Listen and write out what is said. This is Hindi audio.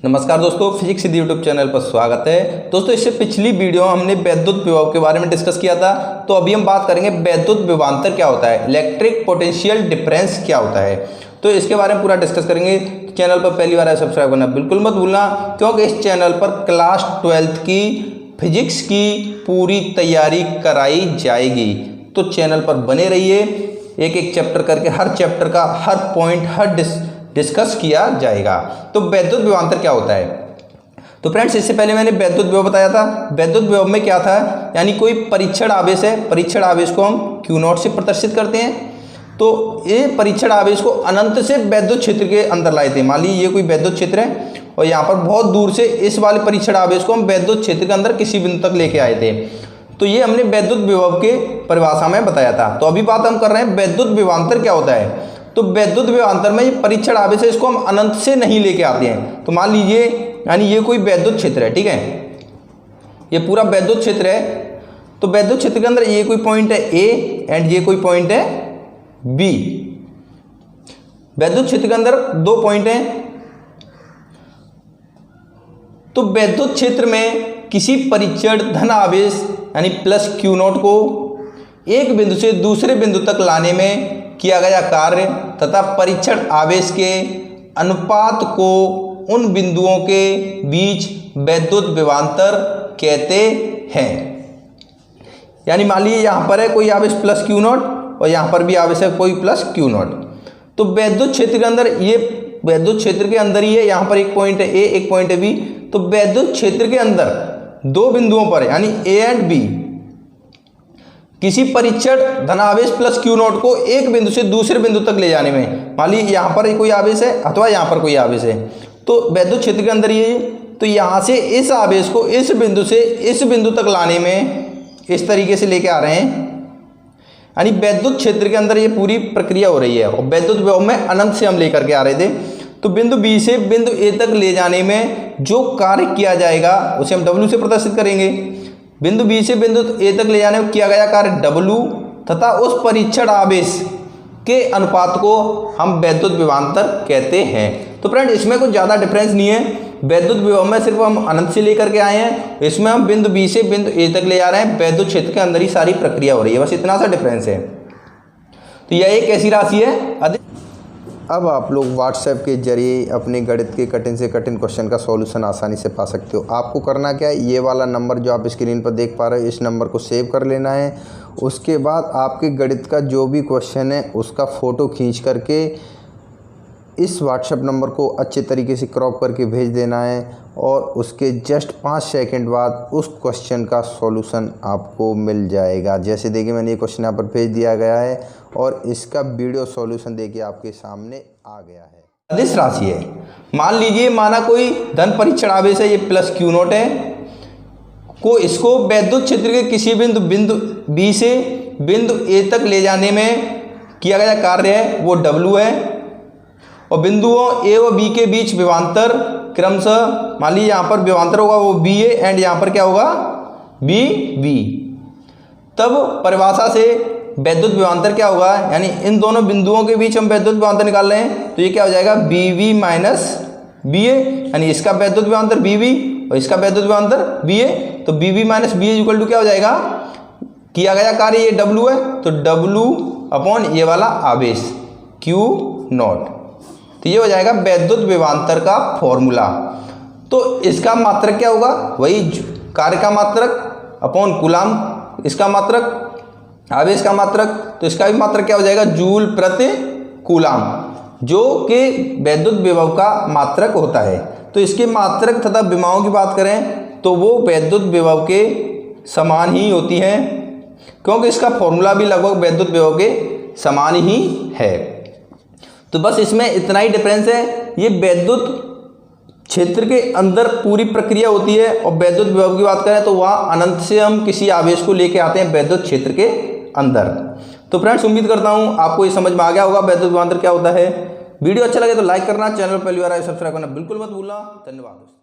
नमस्कार दोस्तों, फिजिक्स यूट्यूब चैनल पर स्वागत है। दोस्तों इससे पिछली वीडियो हमने वैद्युत विभव के बारे में डिस्कस किया था, तो अभी हम बात करेंगे वैद्युत विभवांतर क्या होता है, इलेक्ट्रिक पोटेंशियल डिफरेंस क्या होता है। तो इसके बारे में पूरा डिस्कस करेंगे। चैनल पर पहली बार है सब्सक्राइब करना बिल्कुल मत भूलना, क्योंकि इस चैनल पर क्लास 12th की फिजिक्स की पूरी तैयारी कराई जाएगी। तो चैनल पर बने रहिए, एक एक चैप्टर करके हर चैप्टर का हर पॉइंट हर डिस्कस किया जाएगा। तो वैद्युत विभवांतर क्या होता है। तो फ्रेंड्स इससे पहले मैंने वैद्युत विभव बताया था। वैद्युत विभव में क्या था, यानी कोई परीक्षण आवेश है, परीक्षण आवेश को हम Q0 से प्रदर्शित करते हैं। तो ये परीक्षण आवेश को अनंत से वैद्युत क्षेत्र के अंदर लाए थे। मान लीजिए ये कोई वैद्युत क्षेत्र है और यहाँ पर बहुत दूर से इस वाले परीक्षण आवेश को हम वैद्युत क्षेत्र के अंदर किसी बिंदु तक लेके आए थे। तो ये हमने वैद्युत विभव के परिभाषा में बताया था। तो अभी बात हम कर रहे हैं वैद्युत विभवांतर क्या होता है। तो वैद्युत विभवांतर में ये परीक्षण आवेश है, इसको हम अनंत से नहीं लेके आते हैं। तो मान लीजिए यानी ये कोई वैद्युत क्षेत्र है, ठीक है, ये पूरा वैद्युत क्षेत्र है। तो वैद्युत क्षेत्र के अंदर ये कोई पॉइंट है ए एंड ये कोई पॉइंट है बी। वैद्युत क्षेत्र के अंदर दो पॉइंट हैं। तो वैद्युत क्षेत्र में किसी परीक्षण धन आवेश यानी प्लस Q0 को एक बिंदु से दूसरे बिंदु तक लाने में किया गया कार्य तथा परीक्षण आवेश के अनुपात को उन बिंदुओं के बीच वैद्युत विभवांतर कहते हैं। यानी मान लीजिए यहाँ पर है कोई आवेश प्लस Q0 और यहाँ पर भी आवेश है कोई प्लस Q0। तो वैद्युत क्षेत्र के अंदर, ये वैद्युत क्षेत्र के अंदर ही है, यहाँ पर एक पॉइंट है ए एक पॉइंट है बी। तो वैद्युत क्षेत्र के अंदर दो बिंदुओं पर यानी ए एंड बी किसी परीक्षण धनावेश प्लस Q0 को एक बिंदु से दूसरे बिंदु तक ले जाने में, मान लीजिए यहाँ पर कोई आवेश है अथवा यहाँ पर कोई आवेश है, तो वैद्युत क्षेत्र के अंदर ये, तो यहाँ से इस आवेश को इस बिंदु से इस बिंदु तक लाने में इस तरीके से लेके आ रहे हैं। यानी वैद्युत क्षेत्र के अंदर ये पूरी प्रक्रिया हो रही है और वैद्युत विभव में अनंत से हम लेकर के आ रहे थे। तो बिंदु बी से बिंदु ए तक ले जाने में जो कार्य किया जाएगा उसे हम W से प्रदर्शित करेंगे। बिंदु बी से बिंदु ए तक ले जाने में किया गया कार्य W तथा उस परीक्षण आवेश के अनुपात को हम वैद्युत विभवांतर कहते हैं। तो फ्रेंड इसमें कुछ ज़्यादा डिफरेंस नहीं है। वैद्युत विभव में सिर्फ हम अनंत से लेकर के आए हैं, इसमें हम बिंदु बी से बिंदु ए तक ले जा रहे हैं। वैद्युत क्षेत्र के अंदर ही सारी प्रक्रिया हो रही है, बस इतना सा डिफरेंस है। तो यह एक ऐसी राशि है। अब आप लोग व्हाट्सएप के जरिए अपने गणित के कठिन से कठिन क्वेश्चन का सॉल्यूशन आसानी से पा सकते हो। आपको करना क्या है, ये वाला नंबर जो आप स्क्रीन पर देख पा रहे हो, इस नंबर को सेव कर लेना है। उसके बाद आपके गणित का जो भी क्वेश्चन है उसका फ़ोटो खींच करके इस व्हाट्सएप नंबर को अच्छे तरीके से क्रॉप करके भेज देना है और उसके जस्ट 5 सेकंड बाद उस क्वेश्चन का सॉल्यूशन आपको मिल जाएगा। जैसे देखिए मैंने ये क्वेश्चन यहाँ पर भेज दिया गया है और इसका वीडियो सॉल्यूशन देखिए आपके सामने आ गया है। सदिश राशि है, मान लीजिए माना कोई धन परीक्षण आवेश है, ये प्लस Q0 है, को इसको वैद्युत क्षेत्र के किसी बिंदु बी से बिंदु ए तक ले जाने में किया गया कार्य है वो W है। और बिंदुओं ए व बी के बीच विभवांतर क्रमशः, मान लीजिए यहाँ पर विभवांतर होगा वो बी ए एंड यहाँ पर क्या होगा बी बी। तब परिभाषा से वैद्युत विभवांतर क्या होगा, यानी इन दोनों बिंदुओं के बीच हम वैद्युत विभवांतर निकाल रहे हैं। तो ये क्या हो जाएगा बी वी माइनस बी ए, यानी इसका वैद्युत विभवांतर बी वी और इसका वैद्युत विभवांतर बी ए। तो b v minus b a equal to क्या हो जाएगा, किया गया कार्य ये W है तो W अपॉन ये वाला आवेश Q0। तो ये हो जाएगा वैद्युत विभवांतर का फॉर्मूला। तो इसका मात्रक क्या होगा, वही कार्य का मात्रक अपॉन कूलाम, इसका मात्रक आवेश का मात्रक, तो इसका भी मात्रक क्या हो जाएगा जूल प्रति कूलाम, जो कि वैद्युत विभव का मात्रक होता है। तो इसके मात्रक तथा विमाओं की बात करें तो वो वैद्युत विभव के समान ही होती हैं, क्योंकि इसका फॉर्मूला भी लगभग वैद्युत विभव के समान ही है। तो बस इसमें इतना ही डिफरेंस है। ये वैद्युत क्षेत्र के अंदर पूरी प्रक्रिया होती है और वैद्युत विभव की बात करें तो वहाँ अनंत से हम किसी आवेश को लेके आते हैं वैद्युत क्षेत्र के अंदर। तो फ्रेंड्स उम्मीद करता हूँ आपको ये समझ में आ गया होगा वैद्युत विभवांतर क्या होता है। वीडियो अच्छा लगे तो लाइक करना, चैनल पर पहली बार आए सब्सक्राइब करना बिल्कुल मत भूलना। धन्यवाद।